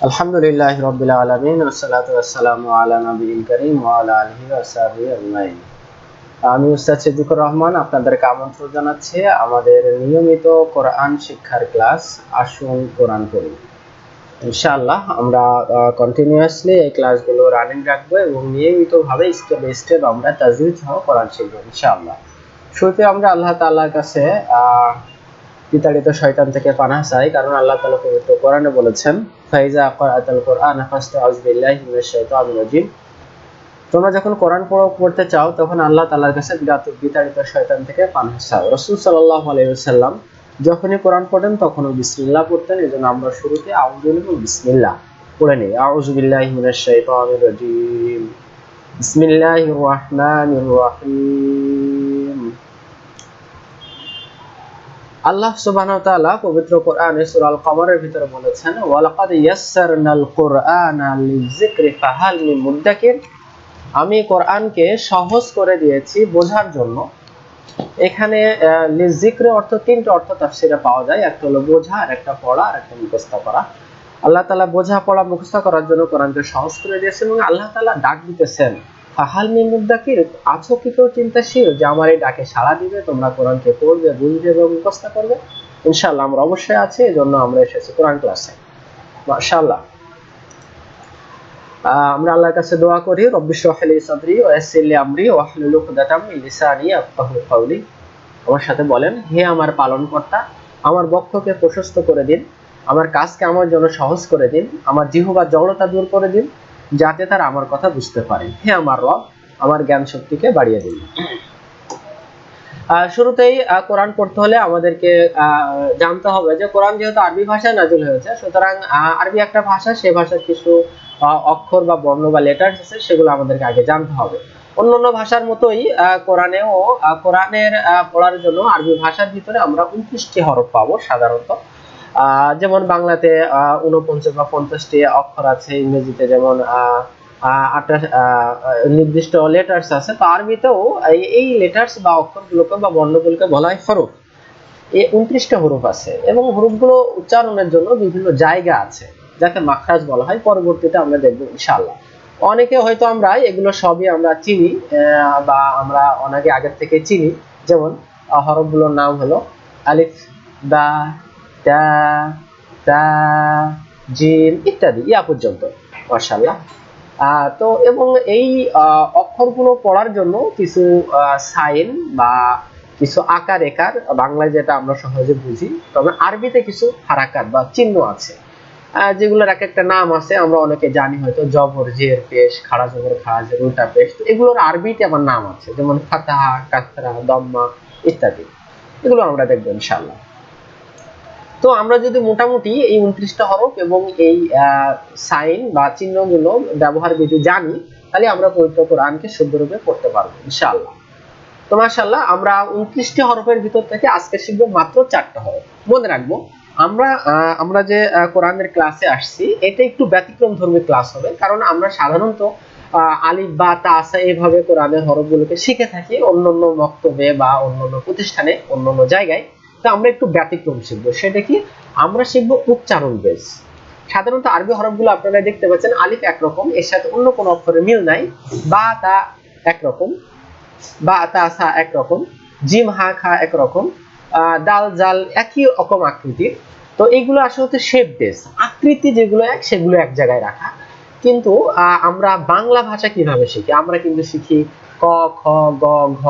আলহামদুলিল্লাহি রাব্বিল আলামিন ওয়াসসালাতু ওয়াসসালামু আলা নবিয়িল কারীম ওয়া আলা আলিহি ওয়া সাহবিহি আজমাইন। আমি উস্তাদ সিদ্দিকুর রহমান আপনাদেরকে আমন্ত্রণ জানাচ্ছি আমাদের নিয়মিত কোরআন শিক্ষার ক্লাস আসুন কোরআন পড়ি। ইনশাআল্লাহ আমরা কন্টিনিউয়াসলি এই ক্লাসগুলো রানিং রাখবো এবং নিয়মিতভাবে স্টেপ বাই স্টেপ আমরা তাজউইদ সহ কোরআন শিখব ইনশাআল্লাহ। শুরুতে আমরা আল্লাহ তাআলার কাছে বিতাড়িত শয়তান থেকে পানাহ চাই, কারণ আল্লাহ তাআলা পবিত্র কোরআনে বলেছেন ফাইজা ক্রাআতাল কুরআন ফাস্তাউযু বিল্লাহি মিনাশ শাইতানির রাজীম। তোমরা যখন কোরআন পড়তে চাও তখন আল্লাহ তাআলার কাছে বিতাড়িত শয়তান থেকে পানাহ চাও। রাসূল সাল্লাল্লাহু আলাইহি ওয়াসাল্লাম যখনই কোরআন পড়েন তখনও বিসমিল্লাহ পড়তেন। এজন্য আমরা শুরুতে আউযু এবং বিসমিল্লাহ পড়ে নিই। আউযু বিল্লাহি মিনাশ শাইতানির রাজীম, বিসমিল্লাহির রাহমানির রাহিম। আল্লাহ সুবহানাহু ওয়া তাআলা পবিত্র কোরআনে সূরা আল কমরের ভিতরে বলেছেন ওয়ালাকাদ ইয়াসসারনাল কুরআনা লিযিকরি ফাহাল মিন মুদ্দাকির। আমি কোরআনকে সহজ করে দিয়েছি বোঝার জন্য। এখানে লিযিকরি অর্থ তিনটা অর্থ তাফসীরে পাওয়া যায়, একটা হলো বোঝা, আর একটা পড়া, আর একটা মুখস্থ করা। আল্লাহ তাআলা বোঝা পড়া মুখস্থ করার জন্য কোরআনকে সহজ করে দিয়েছেন এবং আল্লাহ তাআলা ডাক দিতেছেন ফাহাল মিন মুদ্দাকির, আছো কি কেউ চিন্তাশীল যে আমার এই ডাকে সাড়া দিবে, তোমরা কোরআনকে পড়বে, বুঝবে এবং মুখস্থ করবে। ইনশাআল্লাহ আমরা অবশ্যই আছি, এজন্য আমরা এসেছি কোরআন ক্লাসে। মাশাআল্লাহ। আমরা আল্লাহর কাছে দোয়া করি রব্বি ইশরাহ লি সাদরি ওয়া ইয়াসসির লি আমরি ওয়াহলুল উকদাতাম মিন লিসানি ইয়াফকাহু কাওলি। আমার সাথে বলেন, হে আমার পালনকর্তা, আমার বক্ষকে প্রশস্ত করে দিন, আমার কাজকে আমার জন্য সহজ করে দিন, আমার জিহ্বার জড়তা দূর করে দিন যাতে তারা আমার কথা বুঝতে পারে। হে আমার রব, আমার জ্ঞান শক্তিকে বাড়িয়ে দিন। শুরুতেই কোরআন পড়তে হলে আমাদেরকে জানতে হবে যে কোরআন যেহেতু আরবি ভাষায় নাযিল হয়েছে, সুতরাং আরবি একটা ভাষা, সেই ভাষার কিছু অক্ষর বা বর্ণ বা লেটার্স আছে, সেগুলো আমাদেরকে আগে জানতে হবে। অন্যান্য ভাষার মতোই কোরআনেও কোরআনের পড়ার জন্য আরবি ভাষার ভিতরে আমরা 29টি হরফ পাবো সাধারণত। যেমন বাংলাতে 49 বা 50টি অক্ষর আছে, ইংরেজিতে যেমন 28 নির্দিষ্ট লেটার্স আছে। তো আরবিতেও এই লেটার্স বা অক্ষরগুলোকে বা বর্ণগুলোকে বলা হয় হরফ। এই 29টা হরফ আছে এবং হরফগুলো উচ্চারণের জন্য বিভিন্ন জায়গা আছে যাকে মাখরাজ বলা হয়। পরবর্তীতে আমরা দেখব ইনশাআল্লাহ। অনেকে হয়তো আমরা এগুলো সবই আমরা চিনি বা আমরা অনেকে আগের থেকে চিনি। যেমন হরফগুলোর নাম হলো আলিফ, বা, তা, তা, জিম ইত্যাদি ইয়া পর্যন্ত। মাশাআল্লাহ। তো এবং এই অক্ষরগুলো পড়ার জন্য কিছু সাইন বা কিছু আকার একার, বাংলায় যেটা আমরা সহজে বুঝি, তবে আরবিতে কিছু হারাকাত বা চিহ্ন আছে যেগুলোর এক একটা নাম আছে। আমরা অনেকে জানি হয়তো জবর, জের, পেশ, খাড়া জবর, খাড়া জের, উল্টা পেশ। তো এগুলোর আরবিতে আবার নাম আছে, যেমন ফাতাহা, কাসরা, দম্মা ইত্যাদি। এগুলো আমরা দেখবো ইনশাআল্লাহ। তো আমরা যদি মোটামুটি এই 29টা হরফ এবং এই সাইন বা চিহ্নগুলো ব্যবহার বিধি জানি, তাহলে আমরা পবিত্র কোরআনকে শুদ্ধরূপে পড়তে পারবো ইনশাআল্লাহ। তো মাশাআল্লাহ, আমরা 29টি হরফের ভিতর থেকে আজকে শিখবো মাত্র 4টা হরফ। মনে রাখবো, আমরা যে কোরআনের ক্লাসে আসছি এটা একটু ব্যতিক্রমধর্মী ক্লাস হবে, কারণ আমরা সাধারণত আলিফ, বা, তা, আসা এইভাবে কোরআনের হরফগুলোকে শিখে থাকি অন্যান্য মক্তবে বা অন্যান্য প্রতিষ্ঠানে, অন্যান্য জায়গায়। তো আমরা একটু ব্যতিক্রম শিখবো। সেটা কি? আমরা শিখবো উচ্চারণ বেস। সাধারণত আরবি হরফগুলো আপনারা দেখতে পাচ্ছেন আলিফ একরকম, এর সাথে অন্য কোনো অক্ষরের মিল নাই। বা, তা একরকম, বা, তা, সা একরকম, জিম, হা, খা একরকম, দাল, জাল একই রকম আকৃতির। তো এইগুলো আসলে শেপ বেস, আকৃতি যেগুলো এক সেগুলো এক জায়গায় রাখা। কিন্তু আমরা বাংলা ভাষা কিভাবে শিখি? আমরা কিন্তু শিখি ক, খ, গ, ঘ।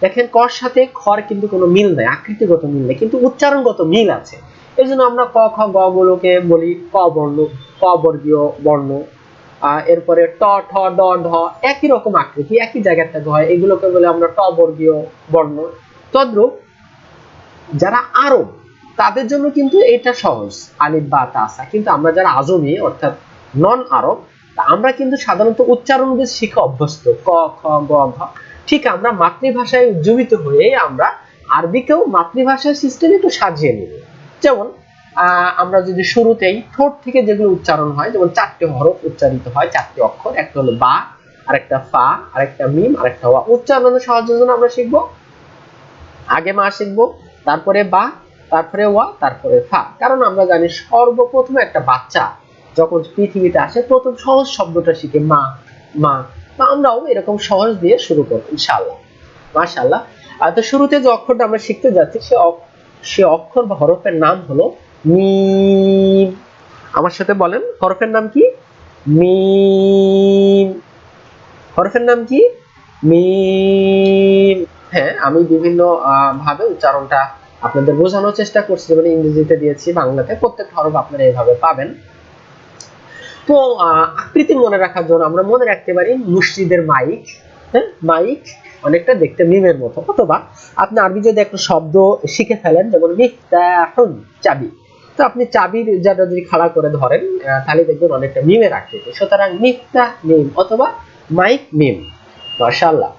দেখেন, কর সাথে খর কিন্তু কোনো মিল নাই, আকৃতিগত মিল নেই, কিন্তু উচ্চারণগত মিল আছে। এই জন্য আমরা ক, খ, গ গুলোকে বলি ক বর্ণ, ক বর্গীয় বর্ণ। এরপরে ট, ঠ, ড, ঢ একই রকম আকৃতি, একই জায়গা থেকে হয়, এগুলোকে বলে আমরা ট বর্গীয় বর্ণ। তদ্রূপ যারা আরব তাদের জন্য কিন্তু এটা সহজ, আলিফ, বা, তা, সা। কিন্তু আমরা যারা আজমি অর্থাৎ নন আরব, আমরা কিন্তু সাধারণত উচ্চারণ বেশ শিখে অভ্যস্ত, ক, খ, গ, ঘ। ঠিক আমরা মাতৃভাষায় উজ্জীবিত হয়ে আমরা আরবিকেও মাতৃভাষার সিস্টেমে একটু সাজিয়ে নিব। যেমন আমরা যদি শুরুতেই ঠোঁট থেকে যেগুলো উচ্চারণ হয়, যেমন 4টে হরফ উচ্চারিত হয়, 4টে অক্ষর, একটা হলো বা, আরেকটা ফা, আরেকটা মিম, আরেকটা ওয়া। উচ্চারণের সাহায্যের জন্য আমরা শিখবো আগে মা শিখবো, তারপরে বা, তারপরে ওয়া, তারপরে ফা। কারণ আমরা জানি সর্বপ্রথম একটা বাচ্চা যখন পৃথিবীতে আসে প্রথম সহজ শব্দটা শিখে মা মা। তো আমরাও এরকম সহজ দিয়ে শুরু করব ইনশাআল্লাহ। মাশাআল্লাহ। তো শুরুতে যে অক্ষরটা আমরা শিখতে যাচ্ছি সে অক্ষর বা হরফের নাম হলো মিম। আমার সাথে বলেন, হরফের নাম কি? মিম। হরফের নাম কি? মিম। হ্যাঁ, আমি বিভিন্ন ভাবে উচ্চারণটা আপনাদের বোঝানোর চেষ্টা করছি, যেমন ইংরেজিতে দিয়েছি, বাংলাতে প্রত্যেকটা হরফ আপনারা এইভাবে পাবেন। তো আকৃতি মনে রাখার জন্য আমরা মনে রাখতে পারি মসজিদের মাইক। হ্যাঁ, মাইক অনেকটা দেখতে মিমের মতো। অথবা আপনি আরবি যদি একটা শব্দ শিখে ফেলেন, যেমন মিফতাহুন, চাবি, তো আপনি চাবির যেটা যদি খাড়া করে ধরেন তাহলে দেখবেন অনেকটা মিমের আকৃতি। সুতরাং মিফতাহ মিম অথবা মাইক মিম। মাশাআল্লাহ।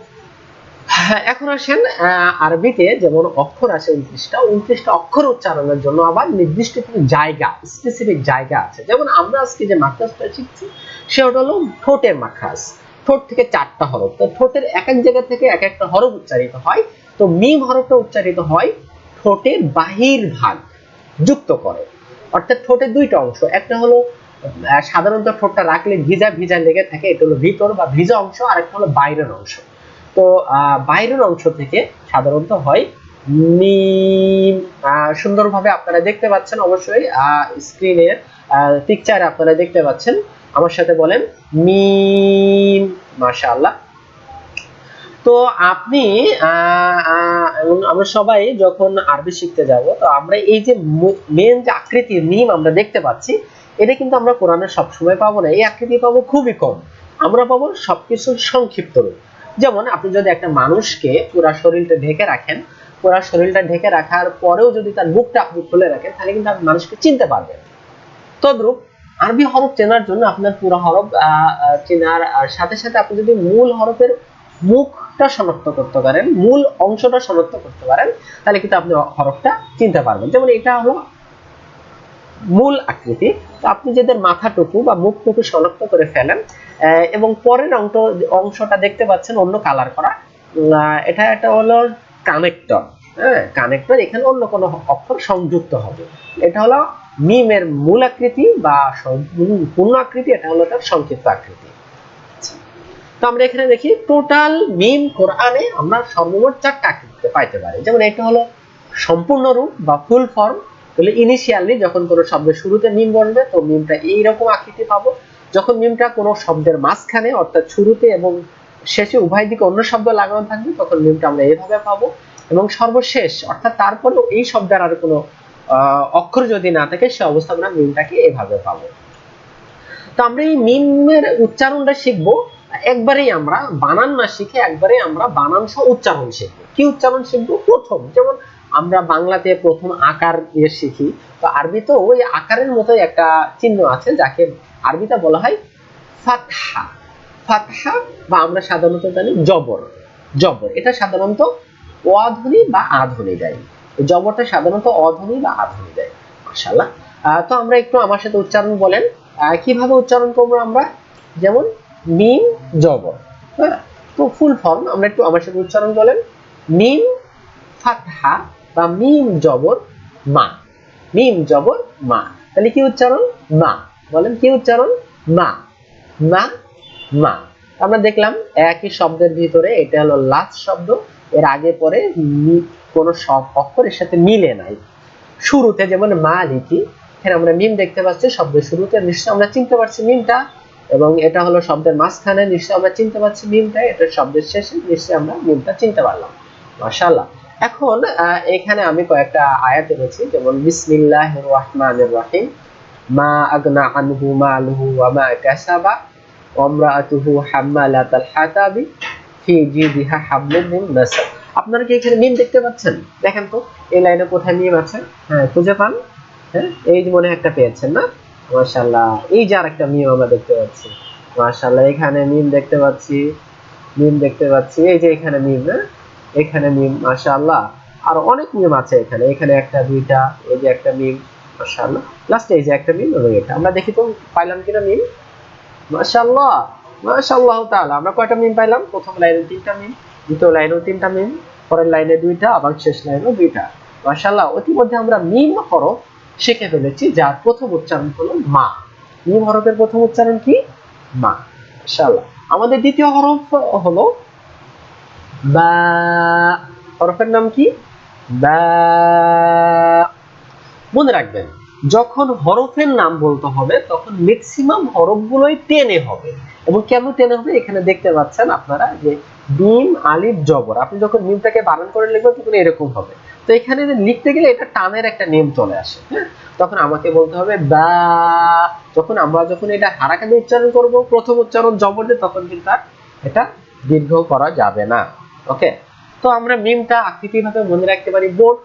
হ্যাঁ, এখন আসেন আরবিতে যেমন অক্ষর আছে 29টা অক্ষর উচ্চারণের জন্য আবার নির্দিষ্ট কিছু জায়গা, স্পেসিফিক জায়গা আছে। যেমন আমরা আজকে যে মাখরাজটা শিখছি সেটা হলো ঠোঁটের মাখরাজ। ঠোঁট থেকে 4টা হরফ, তো ঠোঁটের এক এক জায়গা থেকে এক একটা হরফ উচ্চারিত হয়। তো মিম হরফটা উচ্চারিত হয় ঠোঁটের বাহির ভাগ যুক্ত করে, অর্থাৎ ঠোঁটের 2টা অংশ। একটা হলো সাধারণত ঠোঁটটা রাখলে ভিজা ভিজা লেগে থাকে, এটা হলো ভিতর বা ভিজা অংশ, আর একটা হলো বাইরের অংশ। তো বাইরের অংশ থেকে সাধারণত হয় মিম। সুন্দরভাবে আপনারা দেখতে পাচ্ছেন অবশ্যই স্ক্রিনে পিকচারে আপনারা দেখতে পাচ্ছেন। আমার সাথে বলেন মিম। মাশাআল্লাহ। তো আপনি এবং আমরা সবাই যখন আরবি শিখতে যাব, তো আমরা এই যে মেন যে আকৃতির মিম আমরা দেখতে পাচ্ছি, এটা কিন্তু আমরা কোরআনে সবসময় পাবো না। এই আকৃতি পাবো খুবই কম। আমরা পাবো সবকিছু সংক্ষিপ্ত রূপ। যেমন আপনি যদি একটা মানুষকে পুরো শরীরটা ঢেকে রাখেন, পুরো শরীরটা ঢেকে রাখার পরেও যদি তার মুখটা আপনি খুলে রাখেন, তাহলে কিন্তু আপনি মানুষকে চিনতে পারবেন। তদ্রূপ আরবি হরফ চেনার জন্য আপনার পুরো হরফ চেনার সাথে সাথে আপনি যদি মূল হরফের মুখটা শনাক্ত করতে পারেন, মূল অংশটা শনাক্ত করতে পারেন, তাহলে কিন্তু আপনি হরফটা চিনতে পারবেন। যেমন এটা হলো মূল আকৃতি। তো আপনি যাদের মাথাটুকু বা মুখটুকু শনাক্ত করে ফেলেন এবং পরের অংশটা দেখতে পাচ্ছেন অন্য কালার করা, এটা হলো কানেক্টর। হ্যাঁ, কানেক্টর, এখানে অন্য কোনো অক্ষর সংযুক্ত হবে। এটা হলো মিমের মূল আকৃতি বা পূর্ণ আকৃতি, এটা হলো তার সংক্ষিপ্ত আকৃতি। তো আমরা এখানে দেখি টোটাল মিম কোরআনে আমরা সর্বমোট 4টা আকৃতিতে পাইতে পারি। যেমন এটা হলো সম্পূর্ণ রূপ বা ফুল ফর্ম। তাহলে ইনিশিয়ালি যখন কোনো শব্দের শুরুতে মিম বসবে, তো মিমটা এইরকম আকৃতি পাবো। যখন মিমটা কোনো শব্দের মাঝখানে অর্থাৎ শুরুতে এবং শেষে উভয় দিকে অন্য শব্দ লাগানো থাকবে, তখন মিমটা আমরা এইভাবে পাবো। এবং সর্বশেষ অর্থাৎ তারপরেও এই শব্দের আর কোনো অক্ষর যদি না থাকে, সে অবস্থা আমরা মিমটাকে এভাবে পাবো। তো আমরা এই মিমের উচ্চারণটা শিখবো একবারেই, আমরা বানান না শিখে একবারে আমরা বানান সহ উচ্চারণ শিখবো। কি উচ্চারণ শিখবো? প্রথম যেমন আমরা বাংলাতে প্রথম আকার দিয়ে শিখি, তো আরবিতে ওই আকারের মতো একটা চিহ্ন আছে যাকে আরবিতে বলা হয় ফাতহা। ফাতহা বা আমরা সাধারণত জানি জবর। জবর এটা সাধারণত অধ্বনি বা আধ্বনি দেয়। জবরটা সাধারণত অধ্বনি বা আধ্বনি দেয়। মাশাআল্লাহ। তো আমরা একটু আমার সাথে উচ্চারণ বলেন, কিভাবে উচ্চারণ করবো আমরা। যেমন মিম জবর, হ্যাঁ, তো ফুল ফর্ম আমরা একটু আমার সাথে উচ্চারণ বলেন, মিম ফাতহা বা মিম জবর মা। মিম জবর মা, তাহলে কি উচ্চারণ? মা। বলেন কি উচ্চারণ? মা। মা মা। আমরা দেখলাম একই শব্দের ভিতরে এটা হলো লাস্ট শব্দ, এর আগে পরে কোনো অক্ষরের সাথে মিলে নাই। শুরুতে যেমন মা লিখি, এখানে আমরা মিম দেখতে পাচ্ছি শব্দের শুরুতে, নিশ্চয় আমরা চিনতে পারছি মিমটা। এবং এটা হলো শব্দের মাঝখানে, নিশ্চয় আমরা চিনতে পারছি মিমটা। এটা শব্দের শেষে, নিশ্চয় আমরা মিমটা চিনতে পারলাম। মাশাআল্লাহ। এখন এখানে আমি কয়েকটা আয়াত এনেছি, যেমন বিসমিল্লাহির রহমানির রহিম, মা আগনা আনহু মালুহু ওয়া মা কাসাবা ওয়া ইমরাআতুহু হাম্মালাতাল হাতাবি ফি জিদিহা হাবলুম মিন মাসাদ। আপনারা কি এখানে মিম দেখতে পাচ্ছেন? দেখেন তো এই লাইনে কোথায় মিম আছে? হ্যাঁ, খুঁজে পান? হ্যাঁ, এই যে মনে একটা পেয়েছেন না? মাশাআল্লাহ। এই যে আরেকটা মিম আমরা দেখতে পাচ্ছি। মাশাআল্লাহ, এখানে মিম দেখতে পাচ্ছি, মিম দেখতে পাচ্ছি। এই যে এখানে মিম, না এখানে মিম। মাশাআল্লাহ, আর অনেক মিম আছে এখানে। এখানে একটা, দুইটা, এই যে একটা মিম। মাশাআল্লাহ, লাস্টে এই যে একটা মিম এবং এটা। আমরা দেখি তো পাইলাম কিনা মিম। মাশাআল্লাহ, মাশাআল্লাহ তাআলা। আমরা কয়টা মিম পাইলাম? প্রথম লাইনে 3টা মিম, দ্বিতীয় লাইনেও 3টা মিম, পরের লাইনে 2টা, আবার শেষ লাইনেও 2টা। মাশাআল্লাহ, ইতিমধ্যে আমরা মিম হরফ শিখে ফেলেছি, যার প্রথম উচ্চারণ হলো মা। মিম হরফের প্রথম উচ্চারণ কি? মা। মাশাআল্লাহ। আমাদের দ্বিতীয় হরফ হলো বা। হরফের নাম কি? বা। মনে রাখবেন, যখন হরফের নাম বলতে হবে তখন ম্যাক্সিমাম হরফগুলোই টেনে হবে। এবং কেন টেনে হবে এখানে দেখতে পাচ্ছেন আপনারা, যে মিম আলিফ জবর, আপনি যখন মিমটাকে বানান করে লিখবেন তখন এরকম হবে। তো এখানে লিখতে গেলে এটা টানের একটা নিয়ম চলে আসে, হ্যাঁ? তখন আমাকে বলতে হবে বা। যখন এটা হারাকা দিয়ে উচ্চারণ করব, প্রথম উচ্চারণ জবর দিয়ে, তখন কিন্তু আর এটা দীর্ঘ করা যাবে না। ওকে, তো আমরা মিমটা আকৃতিভাবে মনে রাখতে পারি। বোট,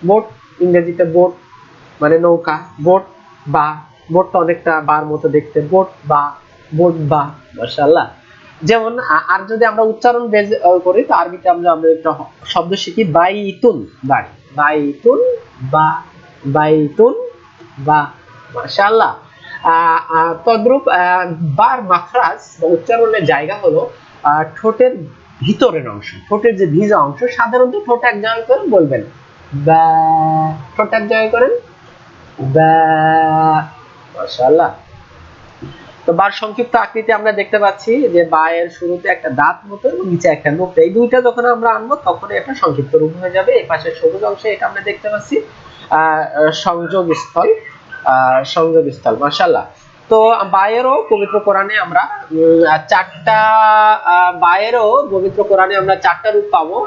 বোট ইংরেজিতে বোট মানে নৌকা। বোট বা, বোটটা অনেকটা বার মতো দেখতে, বোট বা, বোট বা। মাশাআল্লাহ। যেমন আর যদি আমরা উচ্চারণ করি তো আরবিতে আমরা একটা শব্দ শিখি বাইতুন, বাড়ি। বাইতুন বা, বাইতুন বা। মাশাআল্লাহ। তদ্রূপ বার মাখরাজ বা উচ্চারণের জায়গা হলো ঠোঁটের ভিতরের অংশ, ঠোঁটের যে ভিজা অংশ। সাধারণত ঠোঁট এক জায়গায় করে বলবেন বা, ঠোঁট এক জায়গায় করেন বা। মাশাআল্লাহ। তো বার সংক্ষিপ্ত আকৃতি আমরা দেখতে পাচ্ছি যে বা এর শুরুতে একটা দাঁত মতো এবং নিচে একটা নোক্তা, এই দুইটা যখন আমরা আনবো তখন এটা সংক্ষিপ্ত রূপ হয়ে যাবে। এই পাশে সবুজ অংশে এটা আমরা দেখতে পাচ্ছি সংযোগস্থল, সংযোগস্থল। মাশাআল্লাহ। তো বায়েরও পবিত্র কোরআনে আমরা চারটা, বায়েরও পবিত্র কোরআনে আমরা চারটা রূপ পাবো।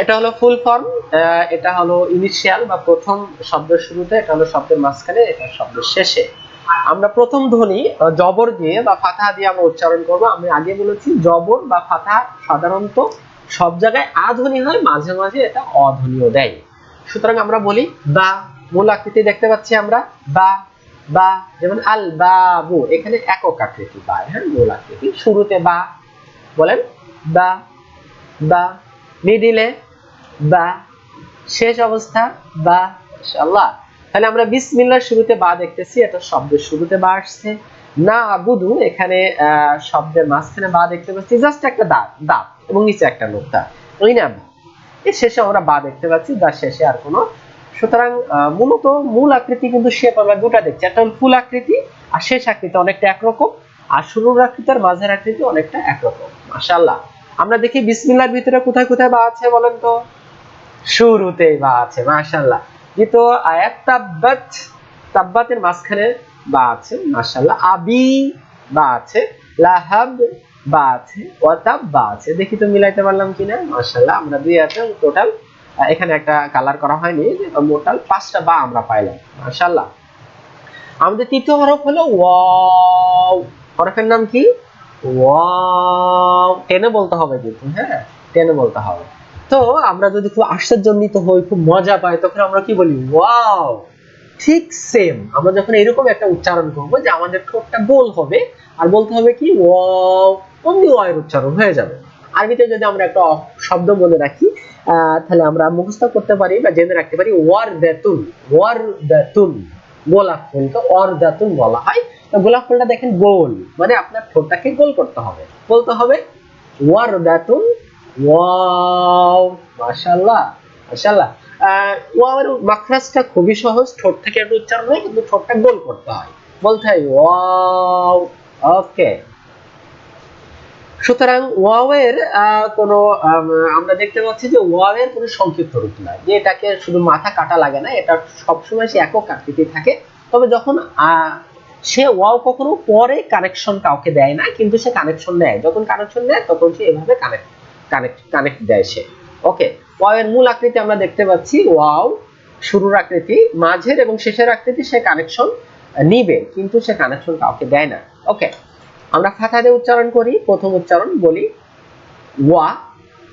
এটা হলো ফুল ফর্ম, এটা হলো ইনিশিয়াল বা প্রথম শব্দের শুরুতে, এটা হলো শব্দের মাঝখানে, এটা শব্দের শেষে। আমরা প্রথম ধ্বনি জবর দিয়ে বা ফাতহা দিয়ে আমরা উচ্চারণ করব। আমি আগে বলেছি জবর বা ফাতহা সাধারণত সব জায়গায় আ ধ্বনি হয়, মাঝে মাঝে এটা অধ্বনিও দেয়। সুতরাং আমরা বলি বা। মূল আকৃতি দেখতে পাচ্ছি আমরা বা, বা। যেমন আল বাবু, এখানে একক আকৃতি বা, হ্যাঁ, মূল আকৃতি। শুরুতে বা বলেন বা, বা। মিডিলে বা, শেষ অবস্থা বা। মাশাআল্লাহ। তাহলে আমরা বিসমিল্লাহর শুরুতে বা দেখতেছি, এটা শব্দের শুরুতে বা আসছে। না আবুদু, এখানে শব্দের মাঝখানে বা দেখতে পাচ্ছি, জাস্ট একটা দাঁত, দাঁত এবং নিচে একটা নোক্তা। ওই না, এর শেষে আমরা বা দেখতে পাচ্ছি, যার শেষে আর কোনো। সুতরাং মূলত মূল আকৃতি কিন্তু শেপ আমরা দুটো দেখছি, একটা হল ফুল আকৃতি আর শেষ আকৃতি অনেকটা একরকম, আর শুরুর আকৃতি আর মাঝের আকৃতি অনেকটা একরকম। মাশাআল্লাহ। আমরা দেখি বিসমিল্লাহর ভিতরে কোথায় কোথায় বা আছে বলেন তো? শুরুতেই বা আছে। মাশাআল্লাহ। দ্বিতীয় আয়াত তাব্বাত, তাব্বাতের মাঝখানে বা আছে। মাশাআল্লাহ। আবি বা আছে, লাহাব বা আছে, ওয়াতাব বা আছে। দেখি তো মিলাইতে পারলাম কিনা। মাশাআল্লাহ। আমরা দুই আয়াতে টোটাল, এখানে একটা কালার করা হয়নি, টোটাল 5টা বা আমরা পাইলাম। মাশাআল্লাহ। আমাদের তৃতীয় হরফ হলো ওয়াও। হরফের নাম কি? ওয়াও। টেনে বলতে হবে কিন্তু, হ্যাঁ, টেনে বলতে হবে। তো আমরা যদি খুব আশ্চর্যান্বিত হই, খুব মজা পাই, তখন আমরা কি বলি? ওয়াও। ঠিক সেম আমরা যখন এরকম একটা উচ্চারণ করব যে আমাদের ঠোঁটটা গোল হবে আর বলতে হবে কি? ওয়াও। অমনি ওয়াও এর উচ্চারণ হয়ে যাবে। আরবিতে যদি আমরা একটা শব্দ মনে রাখি, তাহলে আমরা মুখস্থ করতে পারি বা জেনে রাখতে পারি ওয়ারদাতুন। ওয়ারদাতুন, গোলাপ ফুলকে ওয়ারদাতুন বলা হয়। গোলাপ ফুলটা দেখেন গোল, মানে আপনার ঠোঁটটাকে গোল করতে হবে, বলতে হবে ওয়ারদাতুন। ওয়াও। মাশাআল্লাহ, মাশাআল্লাহ। ওয়াও এর মাখরাজটা খুবই সহজ, ঠোঁট থেকে একটু উচ্চারণ হয়, কিন্তু ঠোঁটটা গোল করতে হয়, বলতে হয় ওয়াও। ওকে। সুতরাং ওয়াও এর কোনো আমরা দেখতে পাচ্ছি যে ওয়াও এর কোনো সংক্ষিপ্ত রূপ নাই, যে এটাকে শুধু মাথা কাটা লাগে না, এটা সবসময় সে একক আকৃতি থাকে। তবে যখন সে ওয়াও কখনো পরে কানেকশন কাউকে দেয় না, কিন্তু সে কানেকশন দেয়, যখন কানেকশন দেয় তখন সে এভাবে কানেক্ট দেয় সে। ওকে। ওয়াও এর মূল আকৃতি আমরা দেখতে পাচ্ছি, ওয়াও শুরুর আকৃতি, মাঝের এবং শেষের আকৃতি সে কানেকশন নিবে, কিন্তু সে কানেকশন কাউকে দেয় না। ওকে। আমরা ফাতহা দিয়ে উচ্চারণ করি। প্রথম উচ্চারণ বলি ওয়া।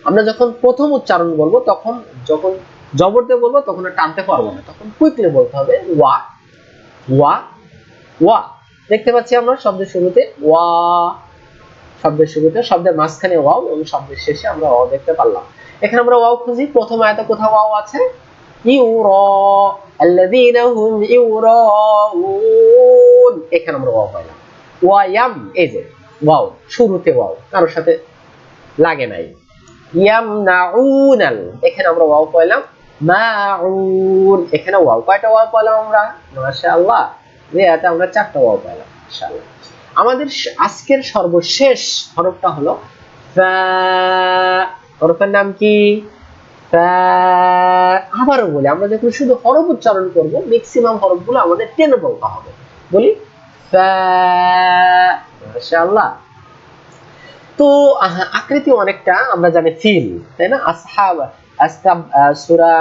আমরা যখন প্রথম উচ্চারণ বলবো, তখন যখন জবর দিয়ে বলবো তখন টানতে পারবো না, তখন কুইকলি বলতে হবে ওয়া, ওয়া, ওয়া। দেখতে পাচ্ছি আমরা শব্দের শুরুতে ওয়া, শব্দের শুরুতে, শব্দের মাঝখানে ওয়াও এবং শব্দের শেষে আমরা ওয়াও দেখতে পারলাম। এখানে আমরা ওয়াও খুঁজি। প্রথম আয়াতে কোথাও ওয়াও আছে? ইউরা আল্লাযীনা হুম ইউরাউন, এখানে আমরা ওয়াও পাইলাম। ওয়ায়াম, এই যে ওয়াও, শুরুতে ওয়াও, কারোর সাথে লাগে নাই। ইয়ামনাউনাল, এখানে আমরা ওয়াও পাইলাম। মাউন, এখানে ওয়াও, কয়টা ওয়াও পেলাম আমরা? মাশাআল্লাহ, এতে আমরা 4টা ওয়াও পেলাম ইনশাআল্লাহ। আমাদের আজকের সর্বশেষ হরফটা হলো ফা। হরফের নাম কি? ফা। আবারও বলি, আমরা যখন শুধু হরফ উচ্চারণ করব, ম্যাক্সিমাম হরফগুলো আমাদের টেনে বলতে হবে। বলি ফা। মাশাআল্লাহ। তো আকৃতি অনেকটা আমরা জানি ফিল, তাই না? আসহাব, আসহাব সূরা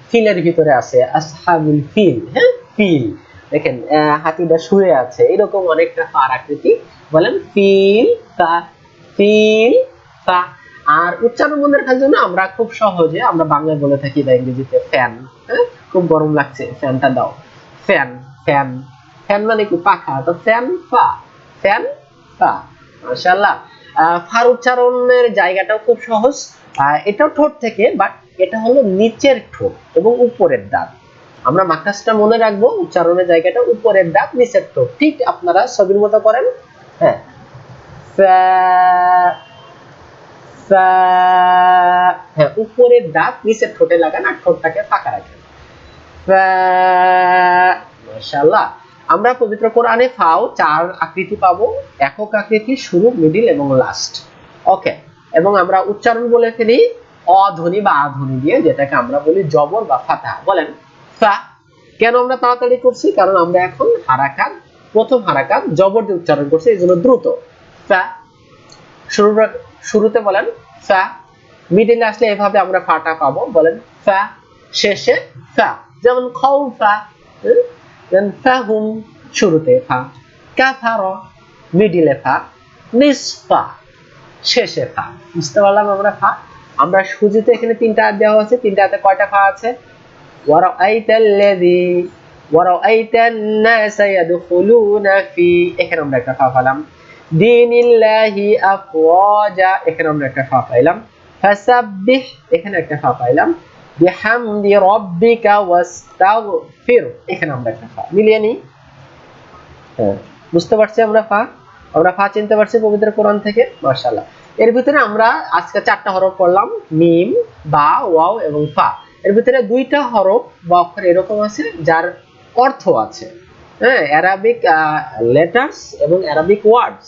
ফিলের ভিতরে আছে আসহাবুল ফিল। হ্যাঁ, ফিল দেখেন হাতিটা শুয়ে আছে, এরকম অনেকটা ফার আকৃতি। বলেন ফিল ফা, ফিল ফা। আর উচ্চারণ মনে রাখার জন্য আমরা খুব সহজে আমরা বাংলায় বলে থাকি বা ইংরেজিতে ফ্যান। হ্যাঁ, খুব গরম লাগছে, ফ্যানটা দাও। ফ্যান, ফ্যান, ফ্যান মানে কি? পাখা। তো ফ্যান ফা, ফ্যান ফা। মাশাআল্লাহ। ফার উচ্চারণের জায়গাটাও খুব সহজ। এটাও ঠোঁট থেকে, বাট এটা হলো নিচের ঠোঁট এবং উপরের দাঁত। আমরা মাখরাজটা মনে রাখবো, উচ্চারণের জায়গাটা উপরের দাঁত, নিচের ঠোঁট। ঠিক আপনারা ছবির মতো করেন। হ্যাঁ, ফা, ফা। হ্যাঁ, উপরের দাঁত নিচের ঠোঁটে লাগান আর ঠোঁটটাকে ফাঁকা রাখেন। ফা। মাশাআল্লাহ। আমরা পবিত্র কোরআনে ফাও 4 আকৃতি পাবো, একক আকৃতি, শুরু, মিডিল এবং লাস্ট। ওকে, এবং আমরা উচ্চারণ বলে ফেলি অধ্বনি বা আধ্বনি দিয়ে, যেটাকে আমরা বলি জবর বা ফাতহা। বলেন ফা। কেন আমরা তাড়াতাড়ি করছি? কারণ আমরা এখন হারাকাত, প্রথম হারাকাত জবর দিয়ে উচ্চারণ করছি, এই জন্য দ্রুত। ফা। শুরুতে বলেন ফা। মিডিলে আসলে এভাবে আমরা ফাটা পাবো। বলেন ফা। শেষে ফা, যেমন খাউফা, দেন ফাহুম, শুরুতে ফা। কাফারা, মিডিলে ফা। নিসফা, শেষে ফা। বুঝতে পারলাম আমরা ফা। আমরা সুজিতে এখানে 3টা হাত দেওয়া আছে, 3টা হাতে কয়টা ফা আছে? ওয়ারাআইতাল্লাযী, ওয়ারাআইতান নাসা ইয়াদখুলুনা ফি, এখানে আমরা একটা ফা পেলাম। দীনিল্লাহি আফওয়াজা, এখানে আমরা একটা ফা পাইলাম। ফাসাব্বিহ, এখানে একটা ফা পাইলাম। বিহামদি রাব্বিকা ওয়াস্তাগফির, এখানে আমরা একটা ফা মিলিয়ে নিই। হ্যাঁ, বুঝতে পারছি আমরা ফা। আমরা ফা চিনতে পারছি পবিত্র কোরআন থেকে। মাশাআল্লাহ। এর ভিতরে আমরা আজকে 4টা হরফ পড়লাম, মিম, বা, ওয়াও এবং ফা। এর ভিতরে 2টা হরফ বা অক্ষর এরকম আছে যার অর্থ আছে। হ্যাঁ, অ্যারাবিক লেটারস এবং অ্যারাবিক ওয়ার্ডস,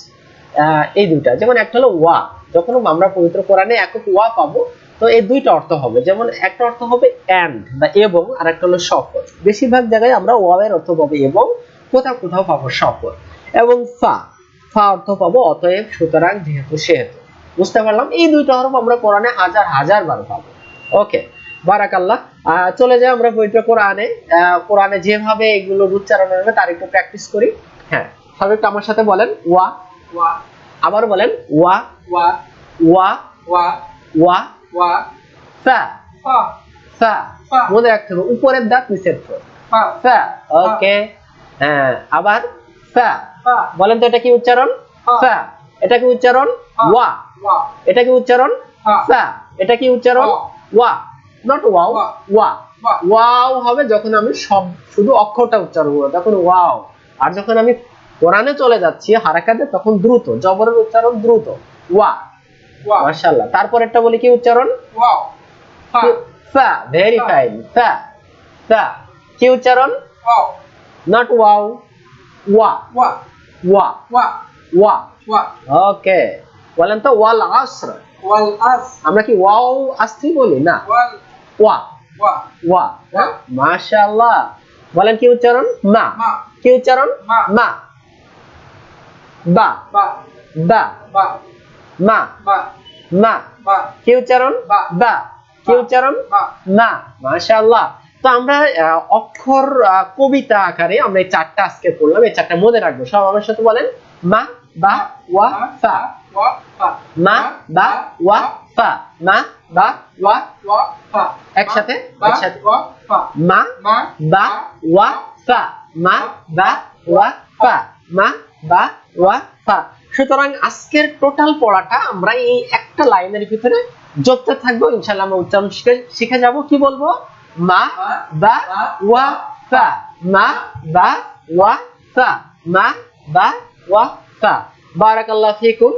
এই 2টা। যেমন একটা হলো ওয়া, যখন আমরা পবিত্র কোরআনে একক ওয়া পাবো, তো এই 2টা অর্থ হবে। যেমন একটা অর্থ হবে এন্ড বা এবং, আর একটা হলো সফর। বেশিরভাগ জায়গায় আমরা ওয়া এর অর্থ পাবো এবং, কোথাও কোথাও পাবো সফর। এবং ফা, ফা অর্থ পাবো অতএব, সুতরাং, যেহেতু, সেহেতু। বুঝতে পারলাম? এই 2টা হরফ আমরা কোরআনে হাজার হাজার বার পাবো। ওকে, বারাকাল্লাহ। চলে যাই আমরা পবিত্র কোরআনে। কোরআনে যেভাবে এগুলো উচ্চারণ হবে তার একটু প্র্যাকটিস করি। হ্যাঁ, সবাই একটু আমার সাথে বলেন ওয়া, ওয়া। আবার বলেন ওয়া, ওয়া, ওয়া, ওয়া, ওয়া, ওয়া। ফা, ফা, ফা। মনে রাখতে হবে উপরের দাঁত নিচের ঠোঁট। ফা। ওকে, হ্যাঁ, আবার ফা। বলেন তো এটা কি উচ্চারণ? ফা। এটা কি উচ্চারণ? ওয়া। এটা কি উচ্চারণ? ফা। এটা কি উচ্চারণ? ওয়া। নট ওয়াও, ওয়া। ওয়াও হবে যখন আমি শুধু অক্ষরটা উচ্চারণ করব, তখন ওয়াও। আর যখন আমি কোরআনে চলে যাচ্ছি হারাকাতে, তখন দ্রুত, জবরের উচ্চারণ দ্রুত, ওয়া। মাশাআল্লাহ। তারপর একটা বলি কি উচ্চারণ? ওয়াও, ফা। ভেরি ফাইন, ফা, ফা। কি উচ্চারণ? ওয়াও, নট ওয়াও, ওয়া, ওয়া, ওয়া, ওয়া, ওয়া। ওকে, বলেন তো ওয়াল আসর। ওয়াল আসর, আমরা কি ওয়াও আসছি বলি না? ওয়াল, ওয়া, ওয়া, ওয়া। মাশাআল্লাহ। বলেন কি উচ্চারণ? মা। কি উচ্চারণ? মা। বা, বা, বা, মা, মা। কি উচ্চারণ? বা। কি উচ্চারণ? মা। মাশাআল্লাহ। তো আমরা অক্ষর কবিতা আকারে আমরা এই 4টা আজকে পড়লাম, এই 4টা মনে রাখবো। সব আমার সাথে বলেন মা, বা, ওয়া, ফা। মা, বা, ওয়া, ফা। মা, বা, ওয়া, ফা। একসাথে, একসাথে। মা, বা, ওয়া, ফা। মা, বা, ওয়া, ফা। মা, বা, ওয়া, ফা। সুতরাং আজকের টোটাল পড়াটা আমরা এই একটা লাইনের ভিতরে যুক্ত থাকবো। ইনশাআল্লাহ আমরা উচ্চারণ শিখে যাব। কি বলবো? মা, বা, ওয়া, ফা। মা, বা, ওয়া, ফা। মা, বা, ওয়া, ফা। বারাকাল্লাহু ফিকুম।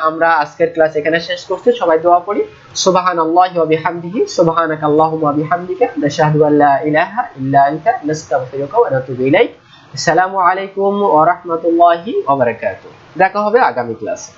আমরা আজকের ক্লাস এখানে শেষ করছি। সবাই দোয়া করি। সুবহানাল্লাহি ওয়া বিহামদিহি সুবহানাকাল্লাহুম্মা ওয়া বিহামদিকা নাশহাদু আল্লা ইলাহা ইল্লা আনতা নাস্তাগফিরুকা ওয়া নাতুবু ইলাইক। আসসালামু আলাইকুম ওয়া রাহমাতুল্লাহি ওয়া বারাকাতুহু। দেখা হবে আগামী ক্লাসে।